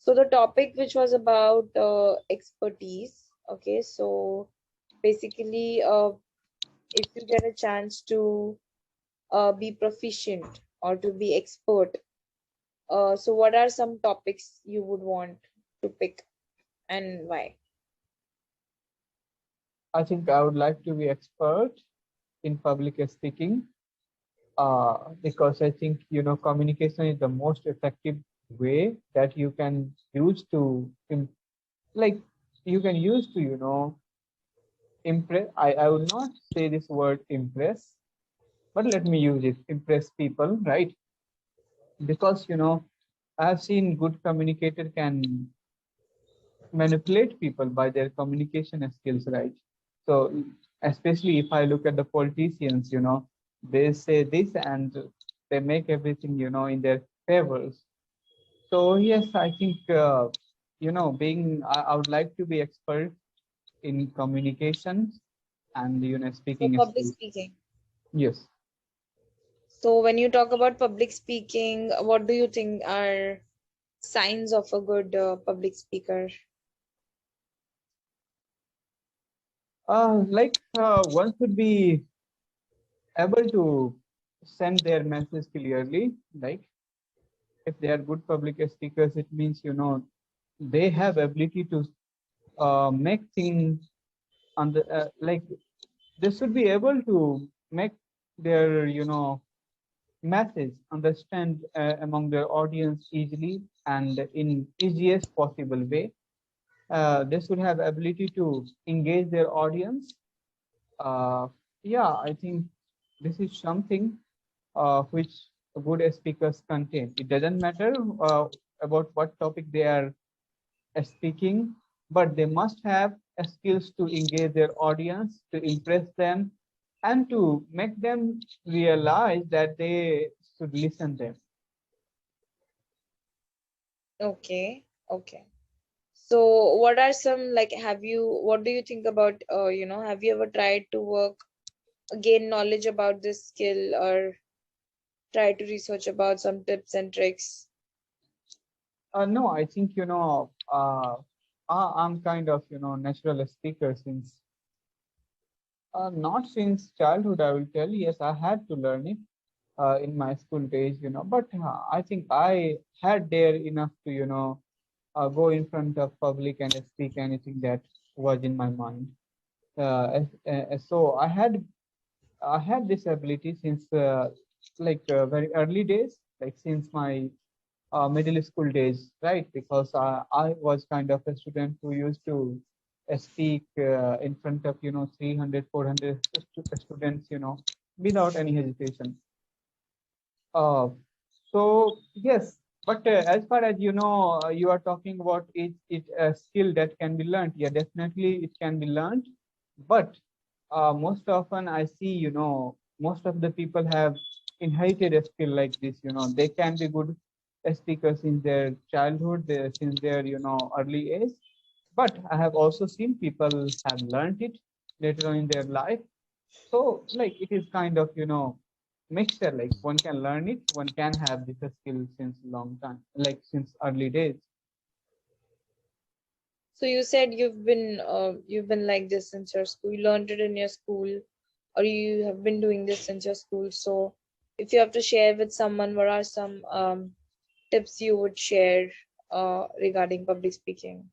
So the topic which was about expertise. Okay, so basically, if you get a chance to be proficient or to be expert, so what are some topics you would want to pick and why? I think I would like to be expert in public speaking because I think communication is the most effective way that you can use to like you can use to impress. I would not say this word impress, but let me use it, impress people, right? Because I've seen good communicator can manipulate people by their communication skills, right? So especially if I look at the politicians, they say this and they make everything, in their favors. So yes, I think being I would like to be expert in communication and So speaking public skills. speaking. Yes. So when you talk about public speaking, what do you think are signs of a good public speaker? One should be able to send their message clearly. Like if they are good public speakers, it means they have ability to make things on the like they should be able to make their message understand among their audience easily and in easiest possible way. They should have ability to engage their audience. uh, yeah, I think this is something which good speakers contain. It doesn't matter about what topic they are speaking, but they must have skills to engage their audience, to impress them, and to make them realize that they should listen them. Okay, okay. So what are some like what do you think about have you ever tried to gain knowledge about this skill or try to research about some tips and tricks? No, I think I'm kind of natural speaker since not since childhood. I will tell. Yes, I had to learn it in my school days, but I think I had dare enough to go in front of public and speak anything that was in my mind. So I had this ability since very early days, like since my middle school days, right? Because I was kind of a student who used to speak in front of 300, 400 students, without any hesitation. Uh, so yes, but as far as you are talking about it a skill that can be learned. Yeah, definitely it can be learned, but most often I see most of the people have inherited a skill like this. They can be good speakers in their childhood, since their early age. But I have also seen people have learned it later on in their life. So like it is kind of mixture. Like one can learn it, one can have this skill since long time, like since early days. So you said you've been like this since your school. You learned it in your school, or you have been doing this since your school. So if you have to share with someone, what are some tips you would share regarding public speaking?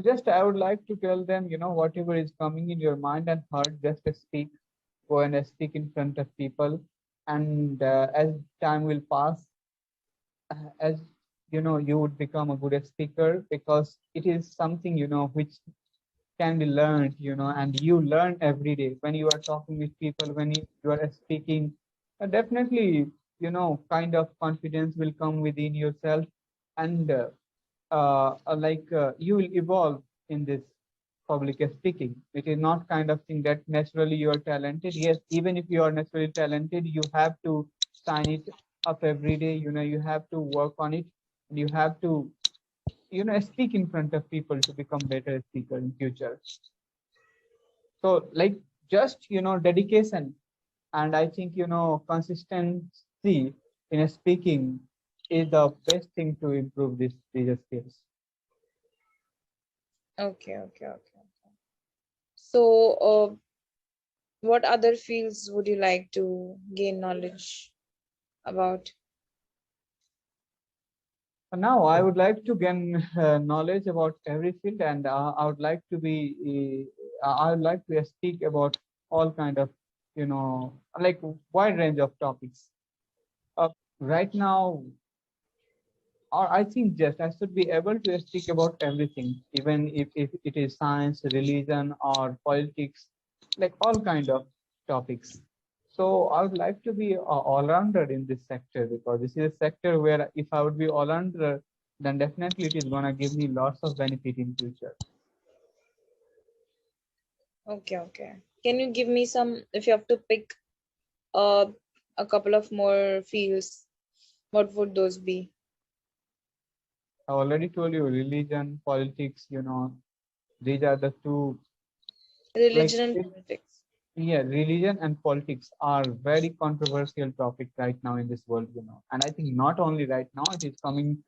Just I would like to tell them, whatever is coming in your mind and heart, just speak. Go and speak in front of people, and as time will pass, as you would become a good speaker, because it is something which can be learned, and you learn every day when you are talking with people, when you are speaking. Definitely, kind of confidence will come within yourself, and you will evolve in this public speaking. It is not kind of thing that naturally you are talented. Yes, even if you are naturally talented, you have to sign it up every day. You have to work on it, and you have to speak in front of people to become better speaker in future. So like just dedication, and I think consistency in speaking is the best thing to improve these skills. Okay, okay, okay. So, what other fields would you like to gain knowledge about? Now, I would like to gain knowledge about every field, and I would like to I would like to speak about all kind of, like wide range of topics. Right now, or I think just I should be able to speak about everything, even if it is science, religion, or politics, like all kind of topics. So I would like to be a all-rounder in this sector, because this is a sector where if I would be all-rounder, then definitely it is gonna give me lots of benefit in future. Okay, okay. Can you give me some, if you have to pick uh, a couple of more fields, what would those be? I already told you religion, politics, these are the two, like Religion and politics. yeah, religion and politics are very controversial topic right now in this world, and I think not only right now, it is coming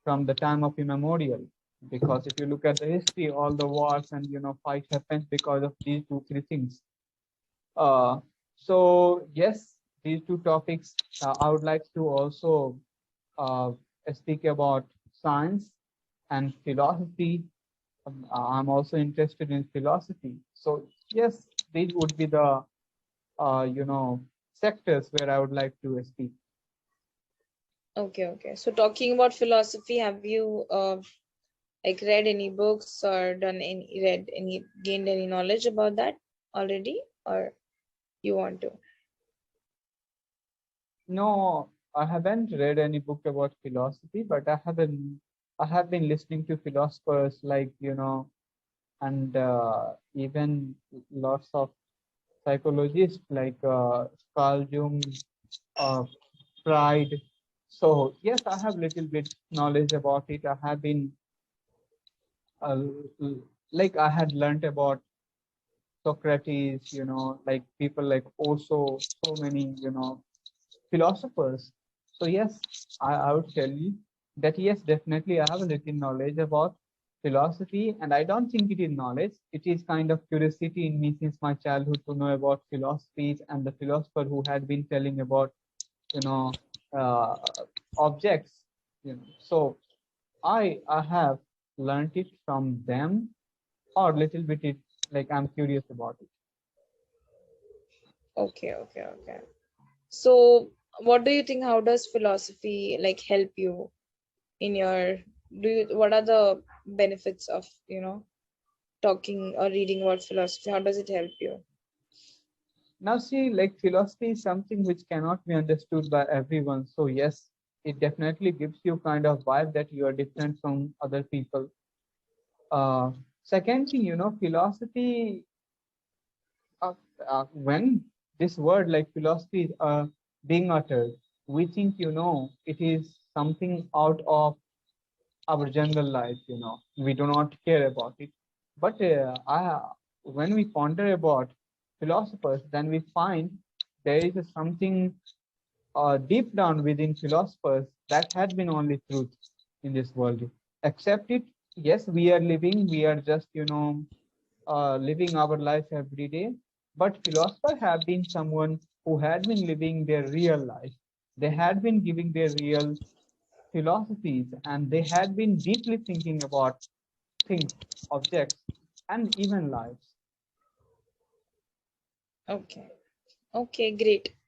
from the time of immemorial, because if you look at the history, all the wars and fight happens because of these two three things. uh, so yes, these two topics, I would like to also uh, speak about science and philosophy. I'm also interested in philosophy, so yes, these would be the sectors where I would like to speak. Okay, okay. So talking about philosophy, have you like read any books or gained any knowledge about that already, or you want to? No, I haven't read any book about philosophy, but I have been listening to philosophers like, and even lots of psychologists like Carl Jung, uh, Freud. So yes, I have little bit knowledge about it. I have been uh, like I had learnt about Socrates, like people like also so many, philosophers. So yes, I would tell you that yes, definitely I have a little knowledge about philosophy, and I don't think it is knowledge. It is kind of curiosity in me since my childhood to know about philosophies and the philosopher who had been telling about, you know, uh, objects. So I have learned it from them, or little bit it like I'm curious about it. Okay, okay, okay. So, what do you think? How does philosophy like help you in your what are the benefits of, talking or reading about philosophy? How does it help you? Now, see, like philosophy is something which cannot be understood by everyone. So, yes, it definitely gives you kind of vibe that you are different from other people. Uh, Second thing, philosophy, uh, when this word like philosophy is being uttered, we think, it is something out of our general life, we do not care about it. But when we ponder about philosophers, then we find there is something deep down within philosophers that had been only truth in this world. Accept it. Yes, we are living, we are just, living our life every day. But philosophers have been someone who had been living their real life. They had been giving their real philosophies, and they had been deeply thinking about things, objects, and even lives. Okay. Okay, great.